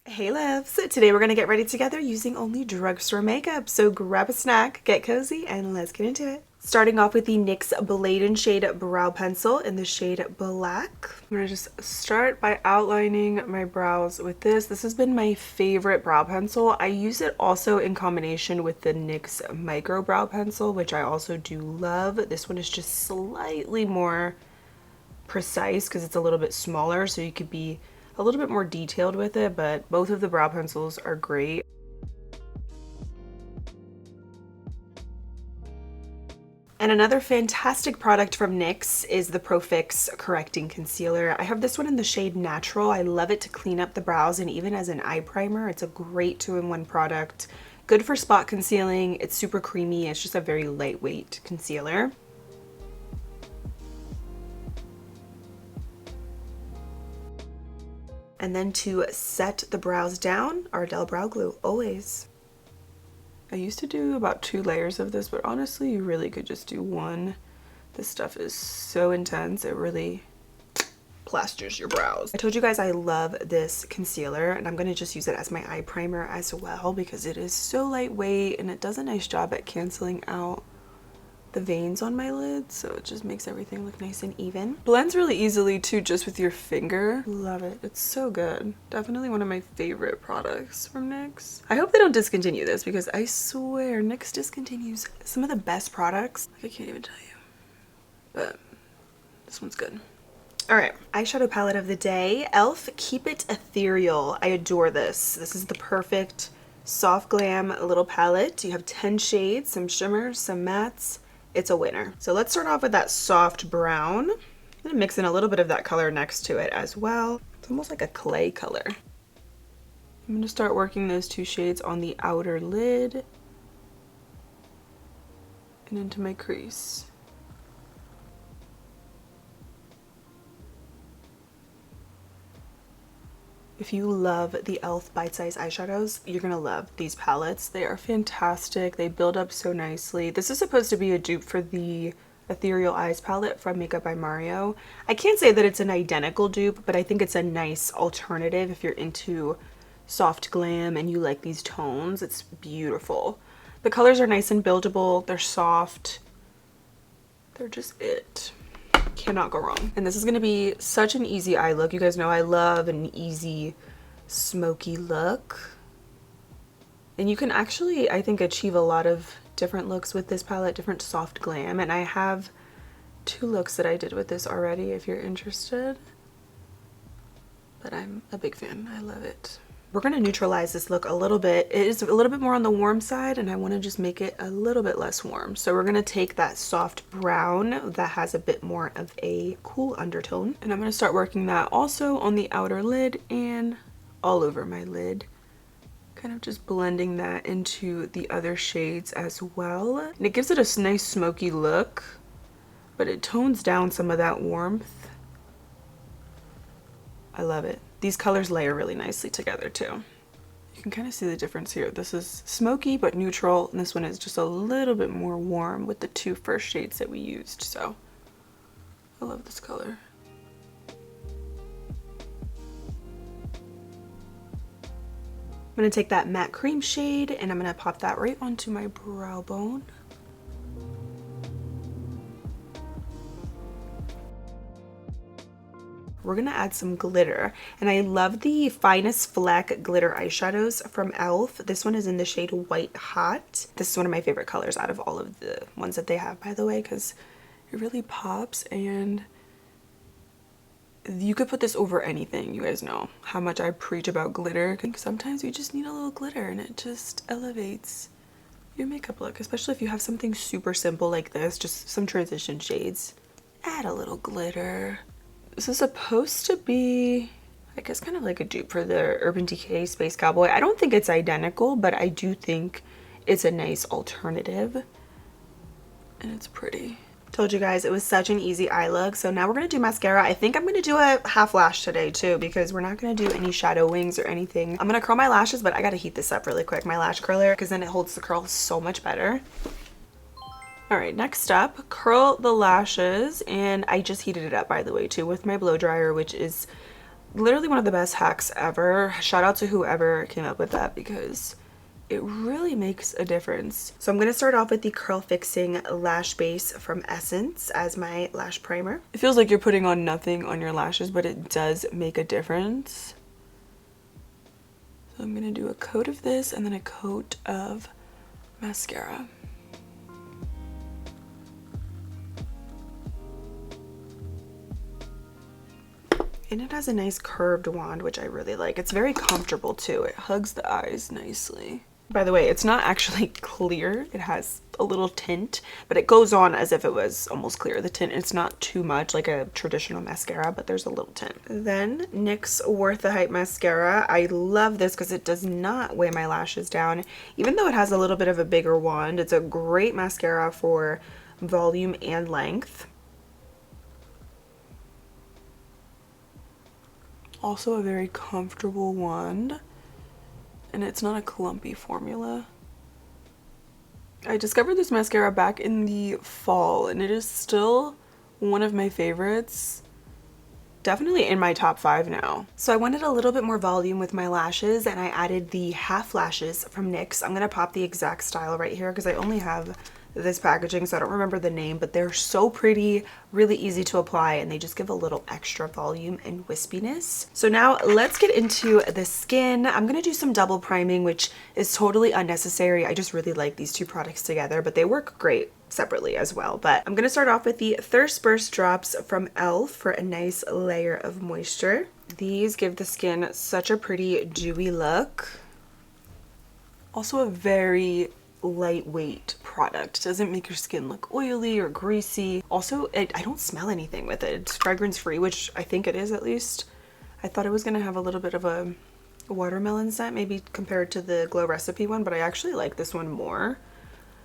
Hey loves! Today we're going to get ready together using only drugstore makeup. So grab a snack, get cozy, and let's get into it. Starting off with the NYX Blade & Shade Brow Pencil in the shade Black. I'm going to just start by outlining my brows with this. This has been my favorite brow pencil. I use it also in combination with the NYX Micro Brow Pencil, which I also do love. This one is just slightly more precise because it's a little bit smaller, so you could be a little bit more detailed with it, but both of the brow pencils are great. And another fantastic product from NYX is the Pro Fix Correcting Concealer. I have this one in the shade Natural. I love it to clean up the brows, and even as an eye primer, it's a great 2-in-1 product. Good for spot concealing. It's super creamy. It's just a very lightweight concealer. And then to set the brows down, Ardell Brow Glue, always. I used to do about 2 layers of this, but honestly, you really could just do 1. This stuff is so intense, it really plasters your brows. I told you guys I love this concealer, and I'm going to just use it as my eye primer as well because it is so lightweight and it does a nice job at canceling out the veins on my lids, so it just makes everything look nice and even. Blends really easily too, just with your finger. Love it. It's so good. Definitely one of my favorite products from NYX. I hope they don't discontinue this because I swear NYX discontinues some of the best products. I can't even tell you, but this one's good. All right, eyeshadow palette of the day. e.l.f. Keep It Ethereal. I adore this. This is the perfect soft glam little palette. You have 10 shades, some shimmers, some mattes. It's a winner. So let's start off with that soft brown. I'm gonna mix in a little bit of that color next to it as well. It's almost like a clay color. I'm gonna start working those 2 shades on the outer lid and into my crease. If you love the e.l.f. bite-size eyeshadows, you're gonna love these palettes. They are fantastic. They build up so nicely. This is supposed to be a dupe for the Ethereal Eyes palette from Makeup by Mario. I can't say that it's an identical dupe, but I think it's a nice alternative if you're into soft glam and you like these tones. It's beautiful. The colors are nice and buildable. They're soft. They're just it. Cannot go wrong. And this is going to be such an easy eye look. You guys know I love an easy smoky look, and you can actually, I think, achieve a lot of different looks with this palette, different soft glam. And I have 2 looks that I did with this already if you're interested, but I'm a big fan. I love it. We're going to neutralize this look a little bit. It is a little bit more on the warm side, and I want to just make it a little bit less warm. So we're going to take that soft brown that has a bit more of a cool undertone, and I'm going to start working that also on the outer lid and all over my lid. Kind of just blending that into the other shades as well. And it gives it a nice smoky look, but it tones down some of that warmth. I love it. These colors layer really nicely together too. You can kind of see the difference here. This is smoky but neutral, and this one is just a little bit more warm with the 2 first shades that we used. So I love this color. I'm going to take that matte cream shade and I'm going to pop that right onto my brow bone. We're gonna add some glitter, and I love the Finest Fleck glitter eyeshadows from e.l.f. This one is in the shade White Hot. This is one of my favorite colors out of all of the ones that they have, by the way, because it really pops, and you could put this over anything. You guys know how much I preach about glitter. Sometimes you just need a little glitter and it just elevates your makeup look, especially if you have something super simple like this, just some transition shades. Add a little glitter. This is supposed to be, I guess, kind of like a dupe for the Urban Decay Space Cowboy. I don't think it's identical, but I do think it's a nice alternative, and it's pretty. Told you guys it was such an easy eye look. So now we're gonna do mascara. I think I'm gonna do a half lash today too, because we're not gonna do any shadow wings or anything. I'm gonna curl my lashes, but I gotta heat this up really quick, my lash curler, because then it holds the curl so much better. All right, next up, curl the lashes, and I just heated it up, by the way, too, with my blow dryer, which is literally one of the best hacks ever. Shout out to whoever came up with that because it really makes a difference. So I'm going to start off with the Curl Fixing Lash Base from Essence as my lash primer. It feels like you're putting on nothing on your lashes, but it does make a difference. So I'm going to do a coat of this and then a coat of mascara. And it has a nice curved wand, which I really like. It's very comfortable too. It hugs the eyes nicely. By the way, it's not actually clear. It has a little tint, but it goes on as if it was almost clear. The tint, it's not too much like a traditional mascara, but there's a little tint. Then NYX Worth the Hype mascara. I love this because it does not weigh my lashes down. Even though it has a little bit of a bigger wand, it's a great mascara for volume and length. Also a very comfortable wand, and it's not a clumpy formula. I discovered this mascara back in the fall, and it is still one of my favorites. Definitely in my top 5 now. So I wanted a little bit more volume with my lashes, and I added the half lashes from NYX. I'm gonna pop the exact style right here because I only have this packaging, so I don't remember the name, but they're so pretty, really easy to apply, and they just give a little extra volume and wispiness. So now let's get into the skin. I'm gonna do some double priming, which is totally unnecessary. I just really like these two products together, but they work great separately as well. But I'm gonna start off with the Thirst Burst drops from e.l.f. for a nice layer of moisture. These give the skin such a pretty dewy look. Also a very lightweight product. It doesn't make your skin look oily or greasy. Also, I don't smell anything with it. It's fragrance free, which I think it is at least. I thought it was gonna have a little bit of a watermelon scent, maybe compared to the Glow Recipe one, but I actually like this one more.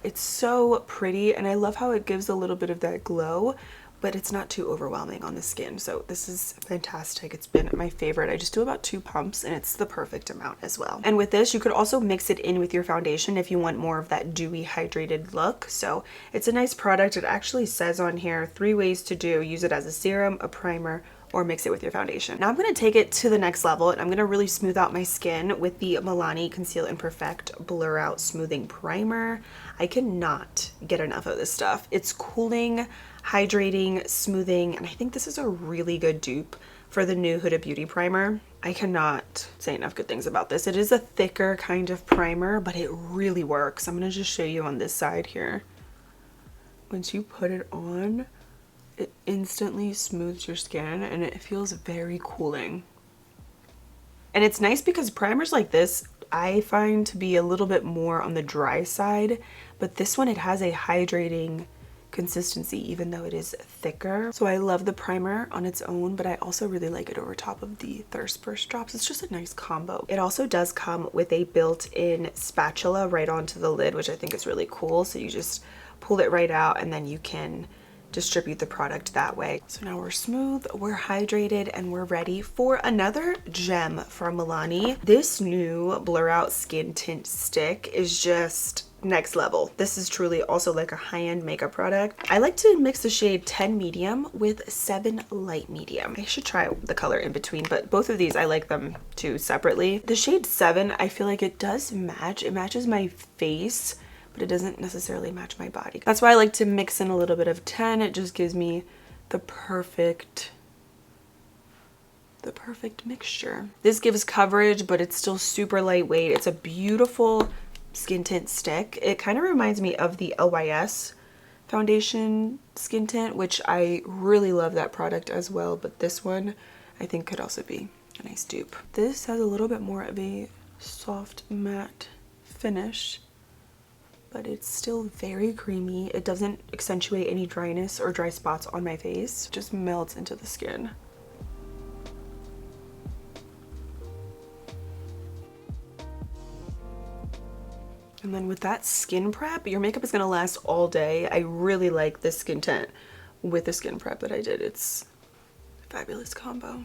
It's so pretty, and I love how it gives a little bit of that glow, but it's not too overwhelming on the skin. So this is fantastic. It's been my favorite. I just do about 2 pumps and it's the perfect amount as well. And with this, you could also mix it in with your foundation if you want more of that dewy, hydrated look. So it's a nice product. It actually says on here 3 ways to do. Use it as a serum, a primer, or mix it with your foundation. Now I'm going to take it to the next level, and I'm going to really smooth out my skin with the Milani Conceal and Perfect Blur Out Smoothing Primer. I cannot get enough of this stuff. It's cooling, hydrating, smoothing, and I think this is a really good dupe for the new Huda Beauty primer. I cannot say enough good things about this. It is a thicker kind of primer, but it really works. I'm going to just show you on this side here. Once you put it on, it instantly smooths your skin and it feels very cooling. And it's nice because primers like this I find to be a little bit more on the dry side, but this one, it has a hydrating consistency even though it is thicker. So I love the primer on its own, but I also really like it over top of the Thirst Burst drops. It's just a nice combo. It also does come with a built-in spatula right onto the lid, which I think is really cool. So you just pull it right out and then you can distribute the product that way. So now we're smooth, we're hydrated, and we're ready for another gem from Milani. This new Blur Out Skin Tint Stick is just next level. This is truly also like a high-end makeup product. I like to mix the shade 10 medium with 7 light medium. I should try the color in between, but both of these I like them too separately. The shade 7, I feel like it does match. It matches my face, but it doesn't necessarily match my body. That's why I like to mix in a little bit of 10. It just gives me the perfect mixture. This gives coverage, but it's still super lightweight. It's a beautiful skin tint stick. It kind of reminds me of the LYS foundation skin tint, which I really love that product as well, but this one I think could also be a nice dupe. This has a little bit more of a soft matte finish, but it's still very creamy. It doesn't accentuate any dryness or dry spots on my face. It just melts into the skin. And then with that skin prep, your makeup is gonna last all day. I really like this skin tint with the skin prep that I did. It's a fabulous combo.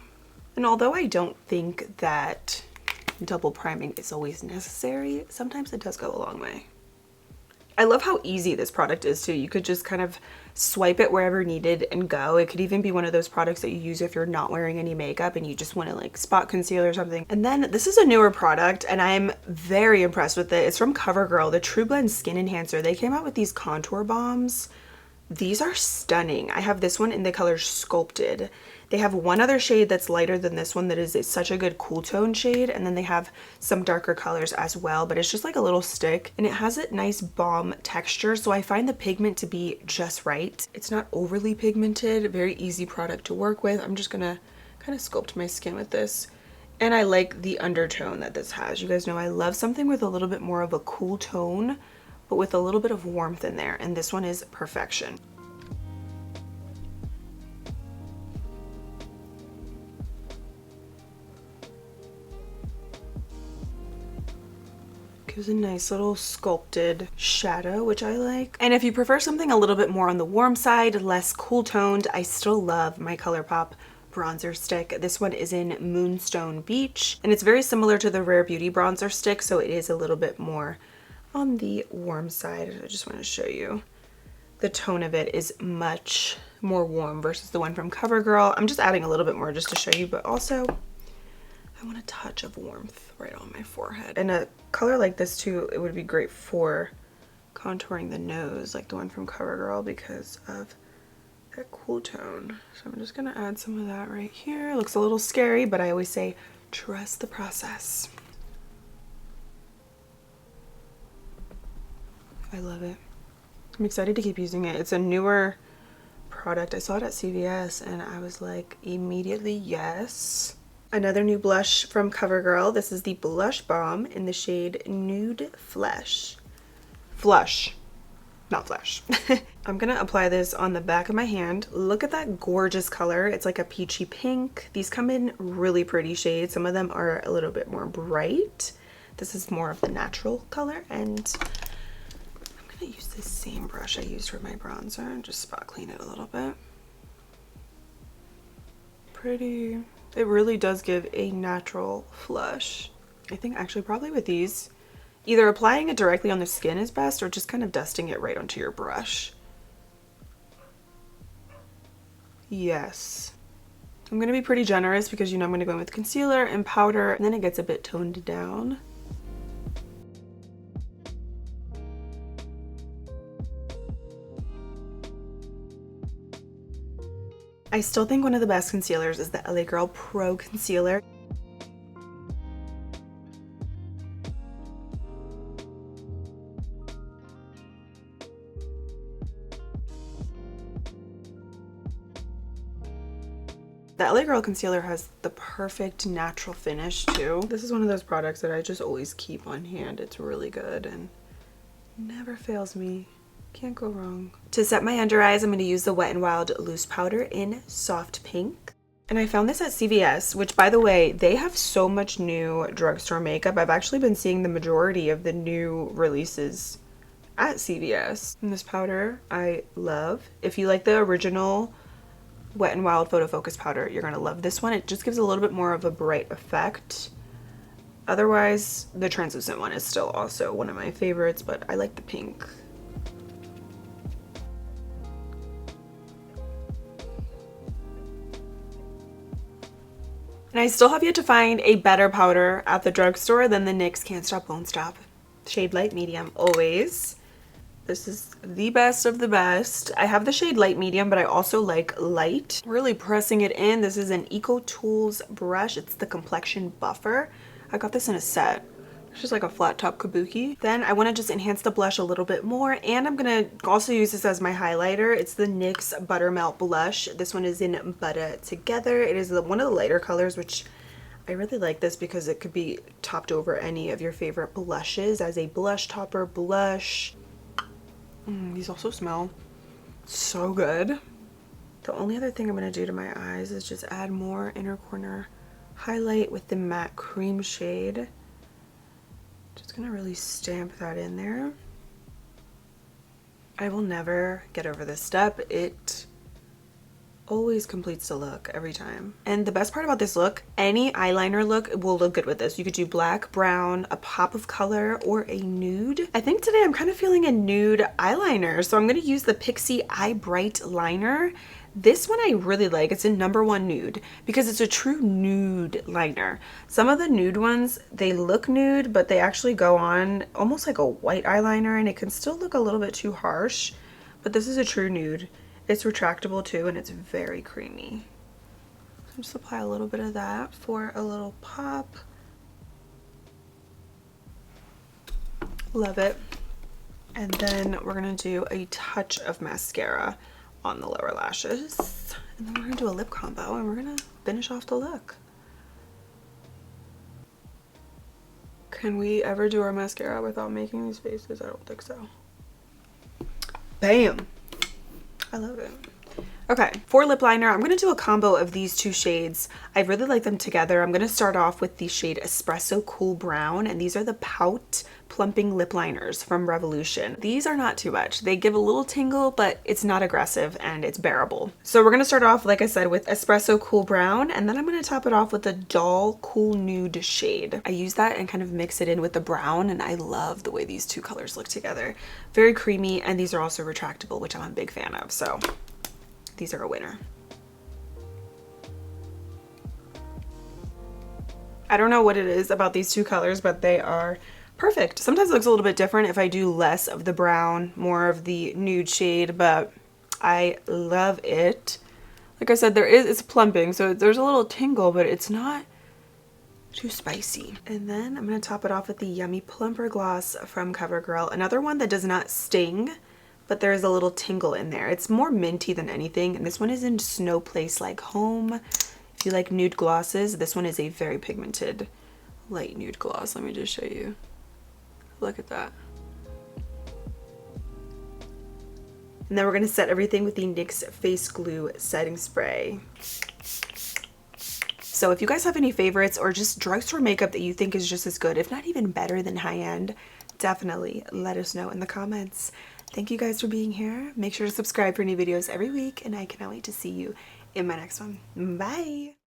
And although I don't think that double priming is always necessary, sometimes it does go a long way. I love how easy this product is too. You could just kind of swipe it wherever needed and go. It could even be one of those products that you use if you're not wearing any makeup and you just want to like spot conceal or something. And then this is a newer product and I'm very impressed with it. It's from CoverGirl, the True Blend Skin Enhancer. They came out with these contour bombs. These are stunning. I have this one in the color Sculpted. They have one other shade that's lighter than this one that is such a good cool tone shade, and then they have some darker colors as well, but it's just like a little stick and it has a nice balm texture, so I find the pigment to be just right. It's not overly pigmented, very easy product to work with. I'm just gonna kind of sculpt my skin with this, and I like the undertone that this has. You guys know I love something with a little bit more of a cool tone but with a little bit of warmth in there, and this one is perfection. Gives a nice little sculpted shadow, which I like. And if you prefer something a little bit more on the warm side, less cool toned, I still love my ColourPop bronzer stick. This one is in Moonstone Beach, and it's very similar to the Rare Beauty bronzer stick, so it is a little bit more on the warm side. I just want to show you the tone of it is much more warm versus the one from CoverGirl. I'm just adding a little bit more just to show you, but also I want a touch of warmth right on my forehead. And a color like this too, it would be great for contouring the nose like the one from CoverGirl because of that cool tone. So I'm just gonna add some of that right here. It looks a little scary, but I always say trust the process. I love it. I'm excited to keep using it. It's a newer product. I saw it at CVS and I was like immediately yes. Another new blush from CoverGirl. This is the Blush Bomb in the shade Nude Flesh. Flush, not flesh. I'm gonna apply this on the back of my hand. Look at that gorgeous color. It's like a peachy pink. These come in really pretty shades. Some of them are a little bit more bright. This is more of the natural color, and I use this same brush I used for my bronzer and just spot clean it a little bit. Pretty. It really does give a natural flush. I think actually probably with these, either applying it directly on the skin is best or just kind of dusting it right onto your brush. Yes. I'm gonna be pretty generous because you know I'm gonna go in with concealer and powder, and then it gets a bit toned down. I still think one of the best concealers is the LA Girl Pro Concealer. The LA Girl Concealer has the perfect natural finish too. This is one of those products that I just always keep on hand. It's really good and never fails me. Can't go wrong. To set my under eyes, I'm going to use the Wet n Wild Loose Powder in Soft Pink. And I found this at CVS, which by the way, they have so much new drugstore makeup. I've actually been seeing the majority of the new releases at CVS. And this powder I love. If you like the original Wet n Wild Photo Focus powder, you're going to love this one. It just gives a little bit more of a bright effect. Otherwise, the translucent one is still also one of my favorites, but I like the pink. And I still have yet to find a better powder at the drugstore than the NYX Can't Stop Won't Stop. Shade Light Medium, always. This is the best of the best. I have the shade Light Medium, but I also like Light. Really pressing it in. This is an Eco Tools brush. It's the Complexion Buffer. I got this in a set. It's just like a flat top kabuki. Then I want to just enhance the blush a little bit more, and I'm going to also use this as my highlighter. It's the NYX Buttermelt Blush. This one is in Butter Together. It is one of the lighter colors, which I really like this because it could be topped over any of your favorite blushes as a blush topper blush. These also smell so good. The only other thing I'm going to do to my eyes is just add more inner corner highlight with the matte cream shade. Just gonna really stamp that in there. I will never get over this step. It always completes the look every time. And the best part about this look, any eyeliner look will look good with this. You could do black, brown, a pop of color, or a nude. I think today I'm kind of feeling a nude eyeliner, so I'm going to use the Pixie Eye Bright Liner. This one I really like. It's a #1 nude because it's a true nude liner. Some of the nude ones, they look nude, but they actually go on almost like a white eyeliner, and it can still look a little bit too harsh. But this is a true nude. It's retractable too, and it's very creamy. So just apply a little bit of that for a little pop. Love it. And then we're gonna do a touch of mascara on the lower lashes. And then we're gonna do a lip combo, and we're gonna finish off the look. Can we ever do our mascara without making these faces? I don't think so. Bam! I love it. Okay, for lip liner, I'm going to do a combo of these two shades. I really like them together. I'm going to start off with the shade Espresso Cool Brown, and these are the Pout Plumping Lip Liners from Revolution. These are not too much. They give a little tingle, but it's not aggressive and it's bearable. So we're going to start off, like I said, with Espresso Cool Brown, and then I'm going to top it off with the Dull Cool Nude shade. I use that and kind of mix it in with the brown, and I love the way these two colors look together. Very creamy, and these are also retractable, which I'm a big fan of, so these are a winner. I don't know what it is about these two colors, but they are perfect. Sometimes it looks a little bit different if I do less of the brown, more of the nude shade, but I love it. Like I said, it's plumping, so there's a little tingle, but it's not too spicy. And then I'm going to top it off with the Yummy Plumper Gloss from CoverGirl. Another one that does not sting, but there's a little tingle in there. It's more minty than anything, and this one is in Snow Place Like Home. If you like nude glosses, this one is a very pigmented light nude gloss. Let me just show you. Look at that. And then we're going to set everything with the NYX Face Glue Setting Spray. So if you guys have any favorites or just drugstore makeup that you think is just as good, if not even better than high-end, definitely let us know in the comments. Thank you guys for being here. Make sure to subscribe for new videos every week, and I cannot wait to see you in my next one. Bye!